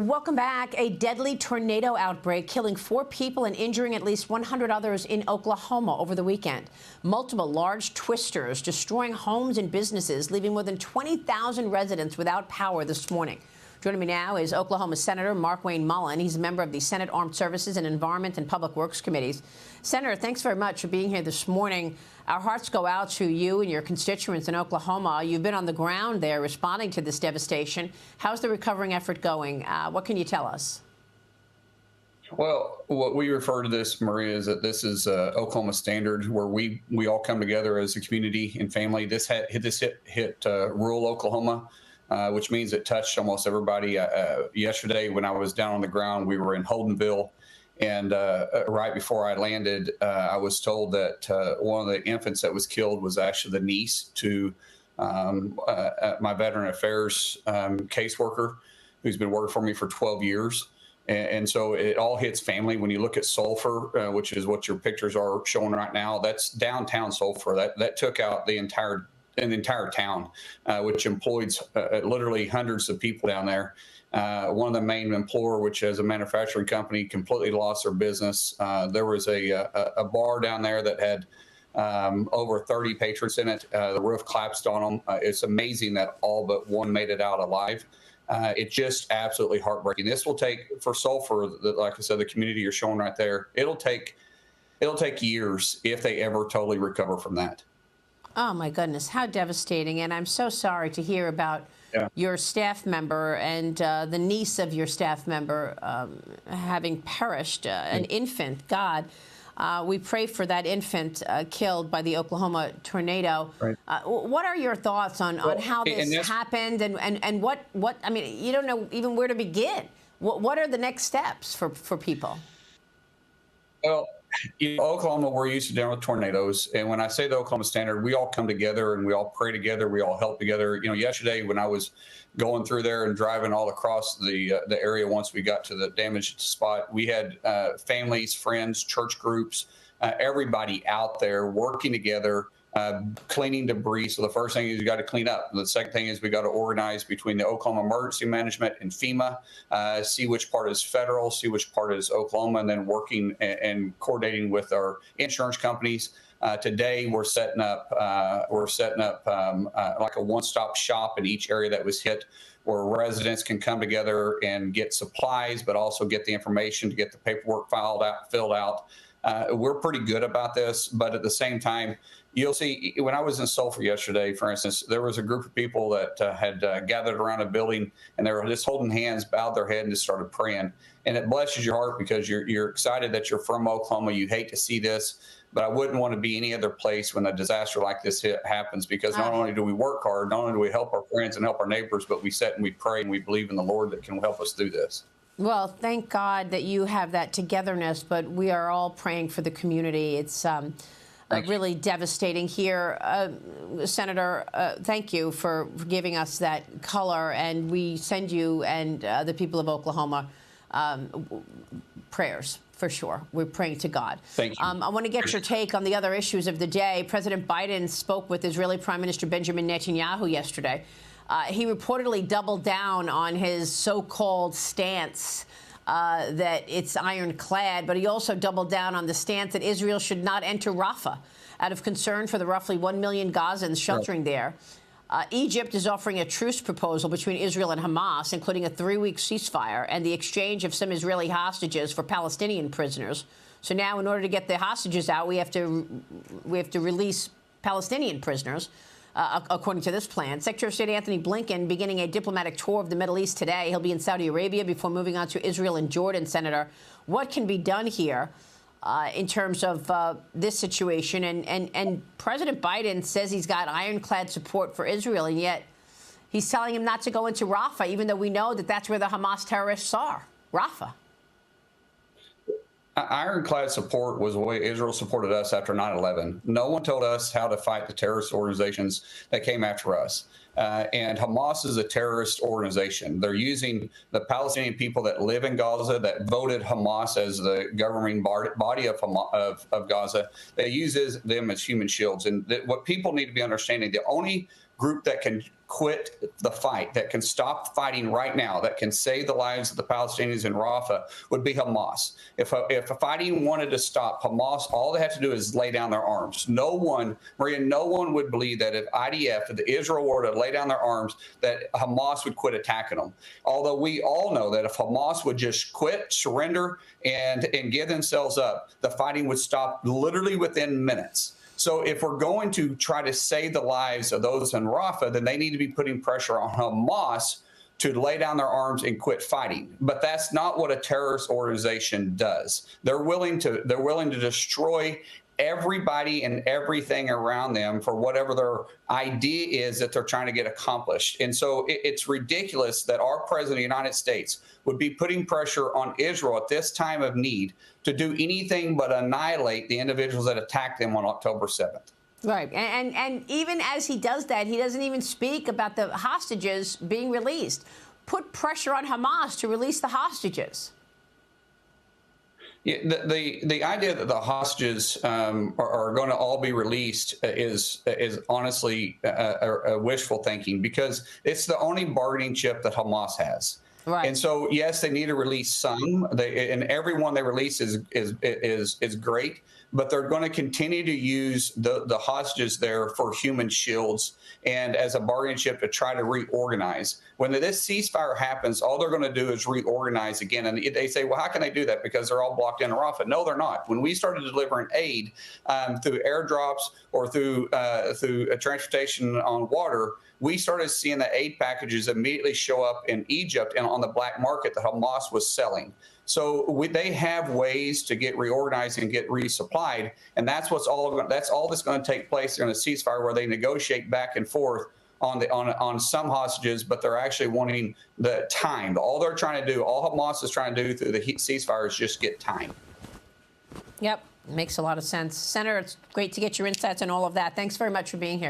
Welcome back. A deadly tornado outbreak killing 4 people and injuring at least 100 others in Oklahoma over the weekend. Multiple large twisters destroying homes and businesses, leaving more than 20,000 residents without power this morning. Joining me now is Oklahoma Senator Markwayne Mullin. He's a member of the Senate Armed Services and Environment and Public Works Committees. Senator, thanks very much for being here this morning. Our hearts go out to you and your constituents in Oklahoma. You've been on the ground there responding to this devastation. How's the recovering effort going? What can you tell us? Well, what we refer to this, Maria, is that this is Oklahoma standard, where we all come together as a community and family. This hit rural Oklahoma, which means it touched almost everybody. Yesterday, when I was down on the ground, we were in Holdenville, and right before I landed, I was told that one of the infants that was killed was actually the niece to my Veteran Affairs caseworker, who's been working for me for 12 years. And so it all hits family. When you look at Sulphur, which is what your pictures are showing right now, that's downtown Sulphur. That took out the entire town, which employs literally hundreds of people down there. One of the main employer, which is a manufacturing company, completely lost their business. There was a bar down there that had over 30 patrons in it. The roof collapsed on them. It's amazing that all but one made it out alive. It's just absolutely heartbreaking. This will take, for Sulphur, like I said, the community you're showing right there, it'll take years if they ever totally recover from that. Oh, my goodness. How devastating. And I'm so sorry to hear about your staff member and the niece of your staff member having perished, an infant. God, we pray for that infant killed by the Oklahoma tornado. Right. What are your thoughts on how this happened and what, I mean, you don't know even where to begin. What are the next steps for people? Well, in Oklahoma, we're used to dealing with tornadoes. And when I say the Oklahoma standard, we all come together and we all pray together. We all help together. You know, yesterday when I was going through there and driving all across the area, once we got to the damaged spot, we had families, friends, church groups, everybody out there working together, cleaning debris. So the first thing is you got to clean up. The second thing is we got to organize between the Oklahoma Emergency Management and FEMA, see which part is federal, see which part is Oklahoma, and then working and coordinating with our insurance companies. Today we're setting up like a one-stop shop in each area that was hit, where residents can come together and get supplies, but also get the information to get the paperwork filled out. We're pretty good about this, but at the same time, you'll see, when I was in Sulphur yesterday, for instance, there was a group of people that had gathered around a building, and they were just holding hands, bowed their head, and just started praying. And it blesses your heart because you're excited that you're from Oklahoma. You hate to see this, but I wouldn't want to be any other place when a disaster like this happens, because not only do we work hard, not only do we help our friends and help our neighbors, but we sit and we pray and we believe in the Lord that can help us through this. Well, thank God that you have that togetherness, but we are all praying for the community. It's really devastating here. Senator, thank you for giving us that color, and we send you and the people of Oklahoma prayers, for sure. We're praying to God. Thank you. I want to get your take on the other issues of the day. President Biden spoke with Israeli Prime Minister Benjamin Netanyahu yesterday. He reportedly doubled down on his so-called stance that it's ironclad, but he also doubled down on the stance that Israel should not enter Rafah out of concern for the roughly 1 million Gazans sheltering there. Egypt is offering a truce proposal between Israel and Hamas, including a 3-week ceasefire and the exchange of some Israeli hostages for Palestinian prisoners. So now, in order to get the hostages out, we have to release Palestinian prisoners. According to this plan. Secretary of State Anthony Blinken beginning a diplomatic tour of the Middle East today. He'll be in Saudi Arabia before moving on to Israel and Jordan. Senator, what can be done here in terms of this situation? And President Biden says he's got ironclad support for Israel, and yet he's telling him not to go into Rafah, even though we know that that's where the Hamas terrorists are, Rafah. Ironclad support was the way Israel supported us after 9/11. No one told us how to fight the terrorist organizations that came after us. And Hamas is a terrorist organization. They're using the Palestinian people that live in Gaza, that voted Hamas as the governing body of Gaza. They use them as human shields. And what people need to be understanding, the only group that can quit the fight, that can stop fighting right now, that can save the lives of the Palestinians in Rafah, would be Hamas. If fighting wanted to stop, Hamas, all they have to do is lay down their arms. No one, Maria, no one would believe that if IDF, if the Israel were to lay down their arms, that Hamas would quit attacking them. Although we all know that if Hamas would just quit, surrender, and give themselves up, the fighting would stop literally within minutes. So if we're going to try to save the lives of those in Rafah, then they need to be putting pressure on Hamas to lay down their arms and quit fighting. But that's not what a terrorist organization does. They're willing to destroy everybody and everything around them for whatever their idea is that they're trying to get accomplished. And so it's ridiculous that our president of the United States would be putting pressure on Israel at this time of need to do anything but annihilate the individuals that attacked them on October 7th. Right. And even as he does that, he doesn't even speak about the hostages being released. Put pressure on Hamas to release the hostages. Yeah, the idea that the hostages are going to all be released is honestly a wishful thinking, because it's the only bargaining chip that Hamas has. Right. And so, yes, they need to release some. And everyone they release is great, but they're going to continue to use the hostages there for human shields and as a bargaining chip to try to reorganize. When this ceasefire happens, all they're going to do is reorganize again. And they say, well, how can they do that? Because they're all blocked in Rafah. No, they're not. When we started delivering aid through airdrops or through transportation on water, we started seeing the aid packages immediately show up in Egypt and on the black market that Hamas was selling. So they have ways to get reorganized and get resupplied, and that's all that's going to take place during the ceasefire, where they negotiate back and forth on some hostages, but they're actually wanting the time. All they're trying to do, all Hamas is trying to do through the ceasefire, is just get time. Yep, makes a lot of sense. Senator, it's great to get your insights on all of that. Thanks very much for being here.